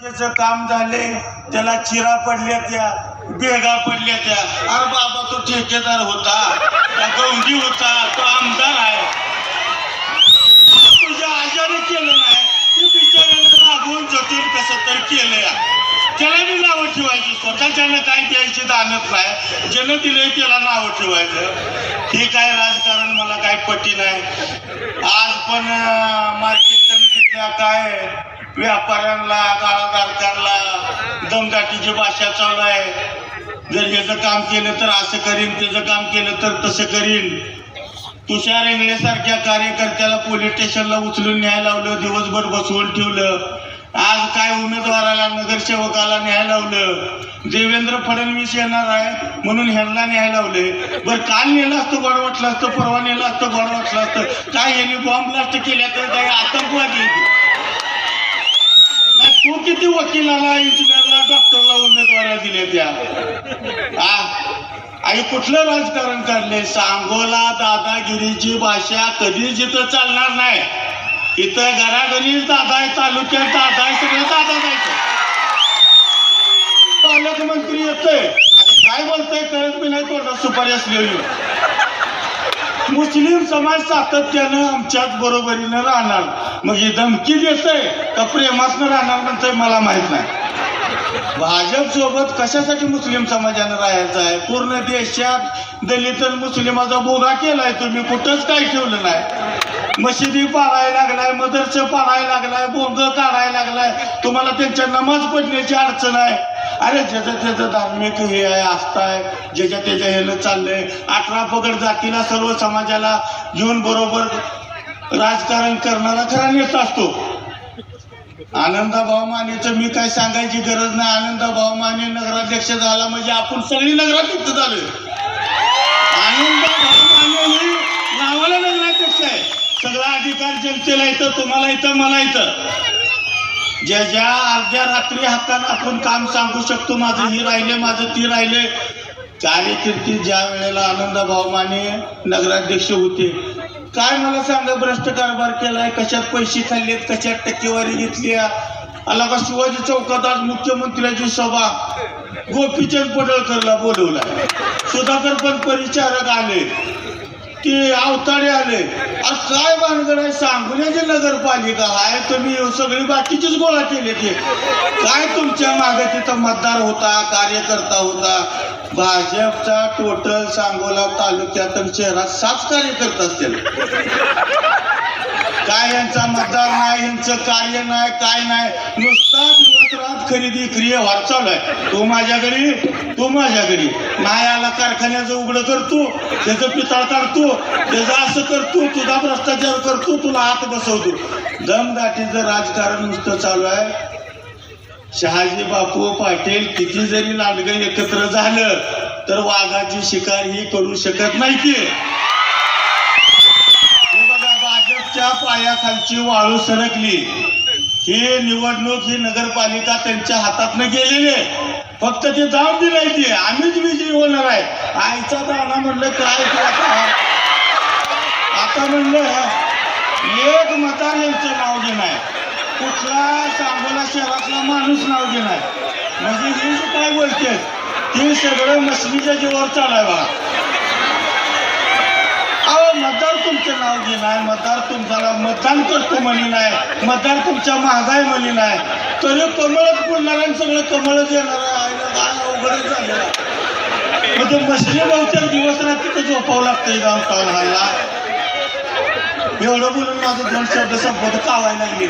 त्याचं काम झाले, त्याला चिरा पडल्या, त्या बेगा पडल्या. त्या अरे बाबा तो ठेकेदार होता, त्या गौंडी होता, तो आमदार आहे. तुझ्या आजाने केलं नाही, ते बिचाराने मागून जतून कसं तर केलं. त्याला बी नावं ठेवायची, स्वतःच्यानं काय द्यायची दानत नाही, ज्यानं दिलंय त्याला नावं ठेवायचं. हे काय राजकारण मला काय पटी नाही. आज पण मार्केट कमिटीतल्या काय व्यापाऱ्यांना, गाळाधारकांना दमदाटीची भाषा चालू आहे. जर याचं काम केलं तर असं करीन, त्याचं काम केलं तर तसं करीन. तुषार इंगळेसारख्या कार्यकर्त्याला पोलीस स्टेशनला उचलून न्यायला लावलं, दिवसभर बसवून ठेवलं. आज काय उमेदवाराला, नगरसेवकाला न्यायला लावलं. देवेंद्र फडणवीस येणार आहे म्हणून ह्यांना न्यायला लावले. बरं काल नेलं असतं गोड वाटलं असतं, परवा नेलं असतं गोड वाटलं असतं. काय यांनी बॉम्ब ब्लास्ट केल्या तर काही आतंकवादी. तू किती वकिलाला, इंजिनियरला, डॉक्टरला उमेदवाऱ्या दिल्या त्या? आई कुठलं राजकारण काढले? सांगोला दादागिरीची भाषा कधीच इथं चालणार नाही. इथं घराघरीच दादा आहे, तालुक्यात दादा आहे, सगळं दादा जायचं. पालकमंत्री येतोय, काय बोलतोय कळत बी नाही, तोंडात सुपारी असलेली. मुस्लिम समाज सातत्यानं आमच्याच बरोबरीनं राहणार. मग ही धमकी देतोय का प्रेमातनं राहणार म्हणतोय मला माहित नाही. भाजप सोबत कशासाठी मुस्लिम समाजानं राहायचं आहे? पूर्ण देशात दलित मुस्लिमाचा बोगा केलाय तुम्ही, कुठंच काही ठेवलं नाही. मशिदी पाडायला लागलाय, मदरसे पाडायला लागलाय, बोंग काढायला लागलाय. तुम्हाला त्यांच्या नमाज पडण्याची अडचण आहे. अरे ज्याचं त्याचं धार्मिक हे आहे, आस्था आहे, ज्याच्या त्याच्या ह्यानं चाललंय. 18 पगड जातीला, सर्व समाजाला घेऊन बरोबर राजकारण करणारा खरा नेता असतो. आनंदभाऊ मानेचं मी काय सांगायची गरज नाही. आनंदभाऊ माने नगराध्यक्ष झाला म्हणजे आपण सगळी नगराध्यक्ष झालोय. आनंदभाऊ माने ही गावाला नगराध्यक्ष आहे. सगळा अधिकार जनतेला येतं, तुम्हाला येतं, मला येतं. ज्या अर्ध्या रात्री हक्कानं आपण काम सांगू शकतो, माझं ही राहिले, माझं ती राहिले. कार्यकिर्ती ज्या वेळेला आनंदभाऊ माने नगराध्यक्ष होते, काय मला सांगा भ्रष्ट कारभार केलाय, कशात पैसे खाल्लेत, कशात टक्केवारी घेतली. आला का शिवाजी चौकात आज मुख्यमंत्र्याची सभा गोपीचंद पडळकरला बोलवला. सुधाकर पण परिचारक आले, ते अवताडे आले. आज काय भानगड आहे? सांगण्याची नगरपालिका आहे, तुम्ही सगळी बाकीचीच गोळा केले. ते काय तुमच्या मागे तिथं मतदार होता, कार्यकर्ता होता. भाजपचा टोटल सांगोला तालुक्यात शहरात 7 कार्यकर्ते असतील. काय यांचा मतदार नाही, यांचं कार्य नाही, काय नाही. नुसता दिवस रात खरेदी विक्री वार चालू आहे. तो माझ्या घरी, तो माझ्या घरी. नाही आला कारखान्याचं उघडं करतो, त्याचं पितळ काढतो, त्याचं असं करतो, तुझा भ्रष्टाचार करतो, तुला हात बसवतो. दमदाटीचं राजकारण नुसतं चालू आहे. शहाजी बापू पाटील किती जरी लांडगं एकत्र झालं तर वाघाची शिकार ही करू शकत नाही. ते बघा, भाजपच्या पायाखालची वाळू सरकली. ही निवडणूक, ही नगरपालिका त्यांच्या हातातनं गेलेली. फक्त ते जाऊन दिलंय, ते आम्हीच विजयी होणार आहे. आईचा दाना म्हणलं काय आता म्हणलं एक मतदार यांचं नाव घेणार, कुठला सांगोला शहरातला माणूस नाव घेणार. म्हणजे हे जे काय बोलते ते सगळं मशनीच्या जीवावर चालाय बघा. अहो मतदार तुमचं नाव घेणार, मतदार तुमच्याला मतदान करतो म्हणे नाही, मतदार तुमच्या महागाई म्हणे नाही, तरी कमळच बोलणार, सगळं कमळच येणार आहे. काय अवघडच झालेलं. म्हणजे मशनी बहुतेक दिवस रात्री तिथं झोपावं लागतंय गाव टाउन हॉलला. एवढं बोलून माझं 2 शब्द संपत कावायला लागले.